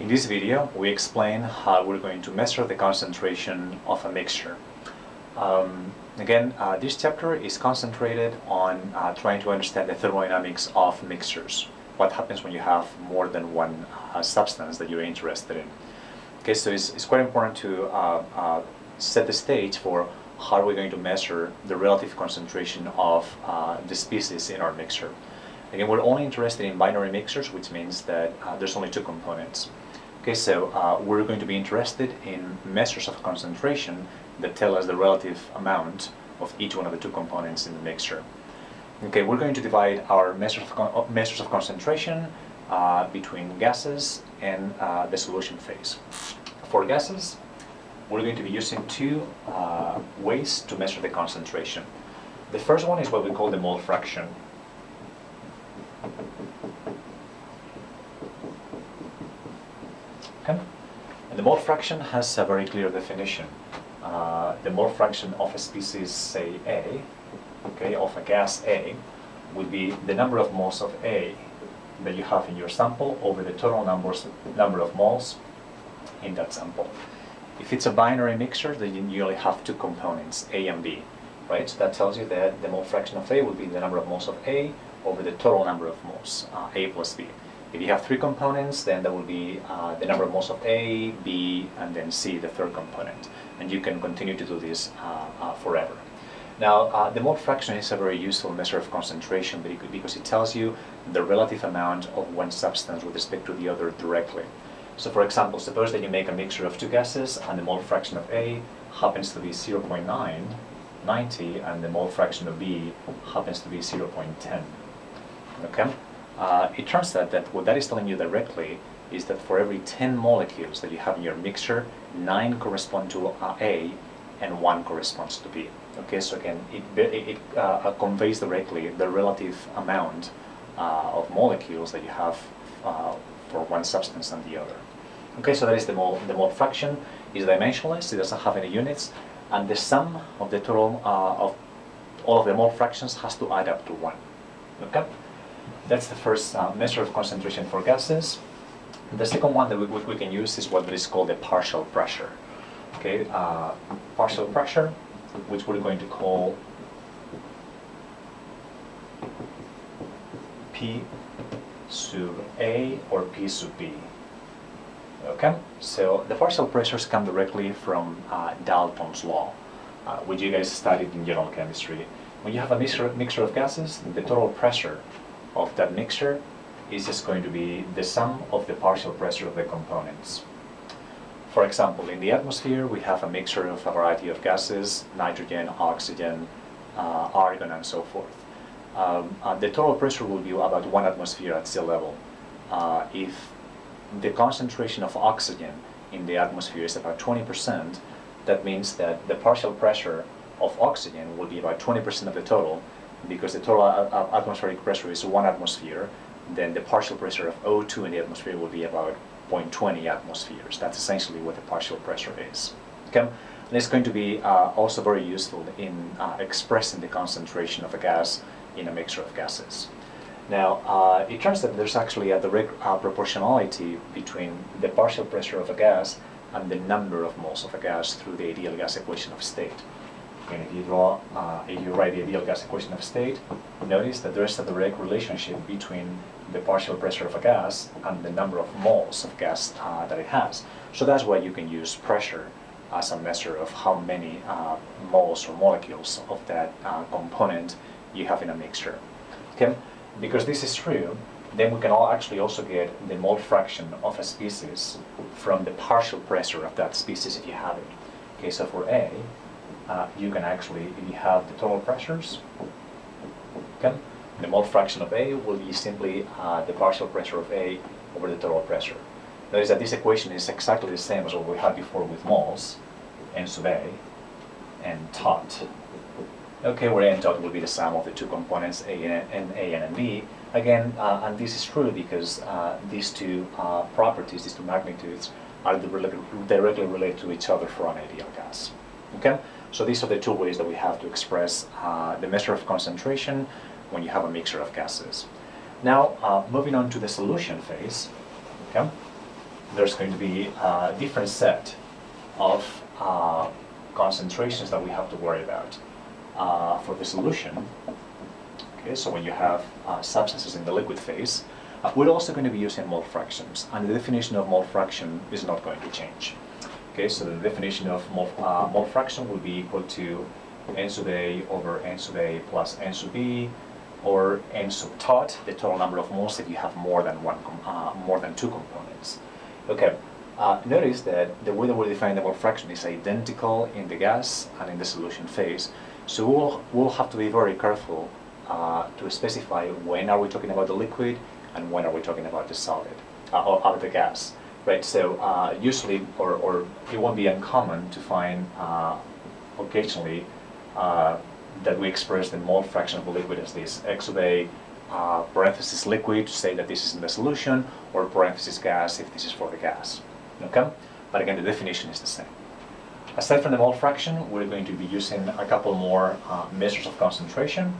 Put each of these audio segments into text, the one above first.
In this video, we explain how we're going to measure the concentration of a mixture. This chapter is concentrated on trying to understand the thermodynamics of mixtures. What happens when you have more than one substance that you're interested in. Okay, so it's quite important to set the stage for how we're going to measure the relative concentration of the species in our mixture. Again, we're only interested in binary mixtures, which means that there's only two components. Okay, so we're going to be interested in measures of concentration that tell us the relative amount of each one of the two components in the mixture. Okay, we're going to divide our measures of concentration between gases and the solution phase. For gases, we're going to be using two ways to measure the concentration. The first one is what we call the mole fraction. Okay. And the mole fraction has a very clear definition. The mole fraction of a species, say A, okay, of a gas A, would be the number of moles of A that you have in your sample over the total number of moles in that sample. If it's a binary mixture, then you only have two components, A and B, right? So that tells you that the mole fraction of A would be the number of moles of A over the total number of moles, A plus B. If you have three components, then that will be the number of moles of A, B, and then C, the third component. And you can continue to do this forever. Now, the mole fraction is a very useful measure of concentration because it tells you the relative amount of one substance with respect to the other directly. So for example, suppose that you make a mixture of two gases and the mole fraction of A happens to be 0.990 and the mole fraction of B happens to be 0.10. Okay? It turns out that what that is telling you directly is that for every 10 molecules that you have in your mixture, 9 correspond to A and 1 corresponds to B. Okay, so again, it conveys directly the relative amount of molecules that you have for one substance and the other. Okay, so that is the mole fraction. Is dimensionless, it doesn't have any units, and the sum of the total of all of the mole fractions has to add up to 1. Okay? That's the first measure of concentration for gases. The second one that we can use is what is called the partial pressure. Okay, partial pressure, which we're going to call P sub A or P sub B. Okay, so the partial pressures come directly from Dalton's law, which you guys studied in general chemistry. When you have a mixture of gases, the total pressure of that mixture is just going to be the sum of the partial pressure of the components. For example, in the atmosphere, we have a mixture of a variety of gases, nitrogen, oxygen, argon, and so forth. The total pressure will be about 1 atmosphere at sea level. If the concentration of oxygen in the atmosphere is about 20%, that means that the partial pressure of oxygen will be about 20% of the total, because the total atmospheric pressure is 1 atmosphere, then the partial pressure of O2 in the atmosphere will be about 0.20 atmospheres. That's essentially what the partial pressure is. Okay? And it's going to be also very useful in expressing the concentration of a gas in a mixture of gases. Now, it turns out that there's actually a direct proportionality between the partial pressure of a gas and the number of moles of a gas through the ideal gas equation of state. And if you write the ideal gas equation of state, notice that there is a direct relationship between the partial pressure of a gas and the number of moles of gas that it has. So that's why you can use pressure as a measure of how many moles or molecules of that component you have in a mixture. Okay? Because this is true, then we can actually also get the mole fraction of a species from the partial pressure of that species if you have it. Okay, so for A, you can actually, if you have the total pressures, okay, the mole fraction of A will be simply the partial pressure of A over the total pressure. Notice that this equation is exactly the same as what we had before with moles, N sub A, and tot. Okay, where N tot will be the sum of the two components, A and B. Again, and this is true because these two properties, these two magnitudes, are directly related to each other for an ideal gas. Okay? So these are the two ways that we have to express the measure of concentration when you have a mixture of gases. Now, moving on to the solution phase. Okay? there's going to be a different set of concentrations that we have to worry about for the solution. Okay, so when you have substances in the liquid phase, we're also going to be using mole fractions, and the definition of mole fraction is not going to change. Okay, so the definition of mole fraction will be equal to n sub a over n sub a plus n sub b, or n sub tot, the total number of moles if you have more than two components. Okay, notice that the way that we define the mole fraction is identical in the gas and in the solution phase. So we'll have to be very careful to specify when are we talking about the liquid and when are we talking about the solid or the gas, right? So usually, or it won't be uncommon to find occasionally that we express the mole fraction of the liquid as this: x sub a parenthesis liquid to say that this is in the solution, or parenthesis gas if this is for the gas. Okay, but again, the definition is the same. Aside from the mole fraction, we're going to be using a couple more measures of concentration.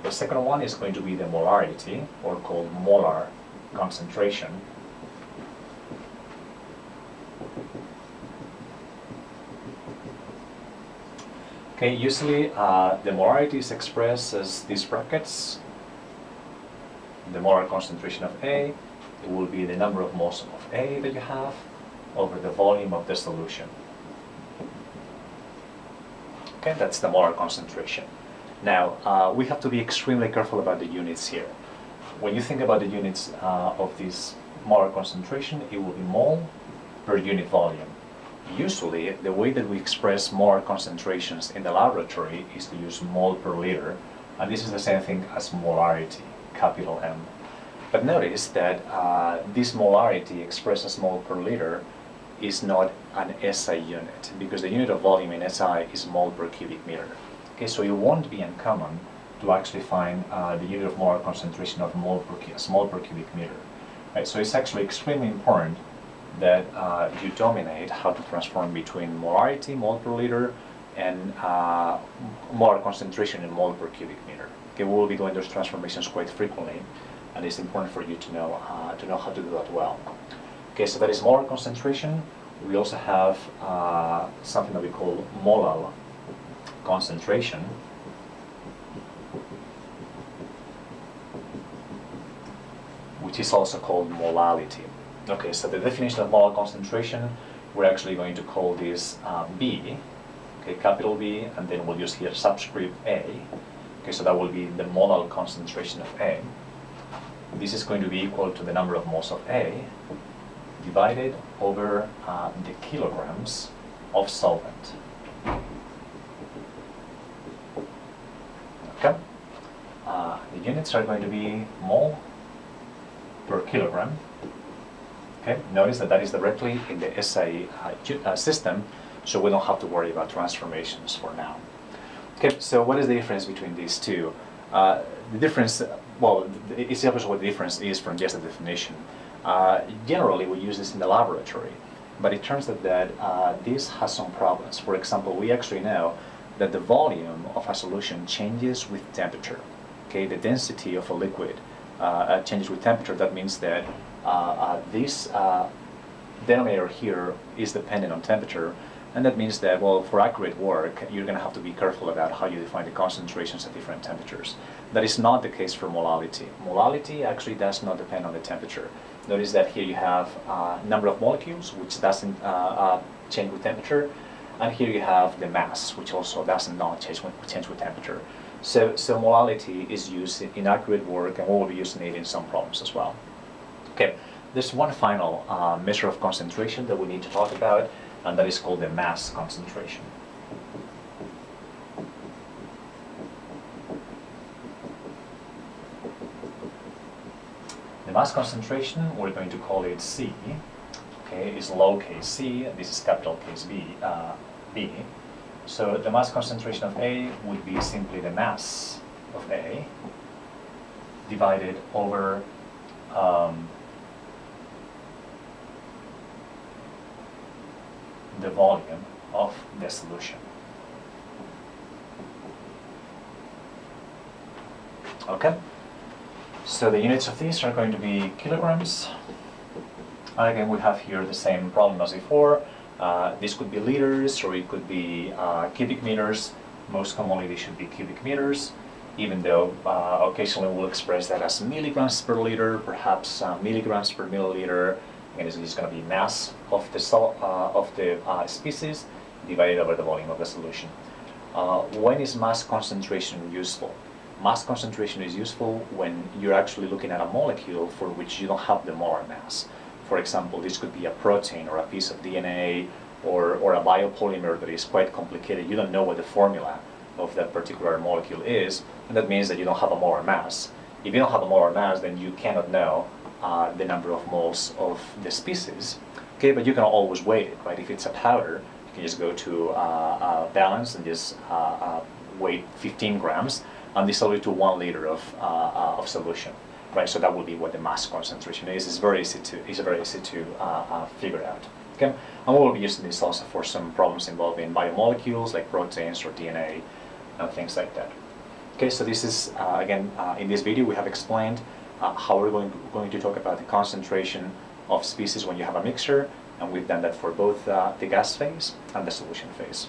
The second one is going to be the molarity, or called molar concentration. Okay, usually the molarity is expressed as these brackets. The molar concentration of A, it will be the number of moles of A that you have over the volume of the solution. Okay, that's the molar concentration. Now, we have to be extremely careful about the units here. When you think about the units of this molar concentration, it will be mole per unit volume. Usually, the way that we express molar concentrations in the laboratory is to use mole per liter, and this is the same thing as molarity, capital M. But notice that this molarity expressed as mole per liter is not an SI unit, because the unit of volume in SI is mole per cubic meter. Okay, so it won't be uncommon to actually find the unit of molar concentration of mole per cubic meter. Right, so it's actually extremely important that you dominate how to transform between molarity, mole per liter, and molar concentration in mole per cubic meter. Okay, we will be doing those transformations quite frequently, and it's important for you to know how to do that well. Okay, so that is molar concentration. We also have something that we call molal concentration, which is also called molality. Okay, so the definition of molar concentration, we're actually going to call this B, okay, capital B, and then we'll use here subscript A. Okay, so that will be the molal concentration of A. This is going to be equal to the number of moles of A divided over the kilograms of solvent. Okay, the units are going to be mole per kilogram. Okay, notice that that is directly in the SI system, so we don't have to worry about transformations for now. Okay, so what is the difference between these two? The difference, well, it's obvious what the difference is from just the definition. Generally, we use this in the laboratory, but it turns out that this has some problems. For example, we actually know that the volume of a solution changes with temperature. Okay, the density of a liquid changes with temperature. That means that this denominator here is dependent on temperature, and that means that, well, for accurate work, you're going to have to be careful about how you define the concentrations at different temperatures. That is not the case for molality. Molality actually does not depend on the temperature. Notice that here you have number of molecules, which doesn't change with temperature, and here you have the mass, which also does not change with temperature. So molality is used in accurate work, and we will be using it in some problems as well. Okay, there's one final measure of concentration that we need to talk about, and that is called the mass concentration. The mass concentration, we're going to call it C. Okay, is lowercase c, this is capital case B. So the mass concentration of A would be simply the mass of A divided over the volume of the solution. Okay, so the units of these are going to be kilograms And again, we have here the same problem as before. This could be liters, or it could be cubic meters. Most commonly, they should be cubic meters, even though occasionally we'll express that as milligrams per liter, perhaps milligrams per milliliter. And it's going to be mass of the species divided over the volume of the solution. When is mass concentration useful? Mass concentration is useful when you're actually looking at a molecule for which you don't have the molar mass. For example, this could be a protein or a piece of DNA or a biopolymer that is quite complicated. You don't know what the formula of that particular molecule is, and that means that you don't have a molar mass. If you don't have a molar mass, then you cannot know the number of moles of the species. Okay, but you can always weigh it, right? If it's a powder, you can just go to balance and just weigh 15 grams and dissolve it to 1 liter of solution, right? So that will be what the mass concentration is. It's very easy to figure out. Okay, and we'll be using this also for some problems involving biomolecules like proteins or DNA and things like that. Okay, so this is again in this video we have explained how we're going to talk about the concentration of species when you have a mixture, and we've done that for both the gas phase and the solution phase.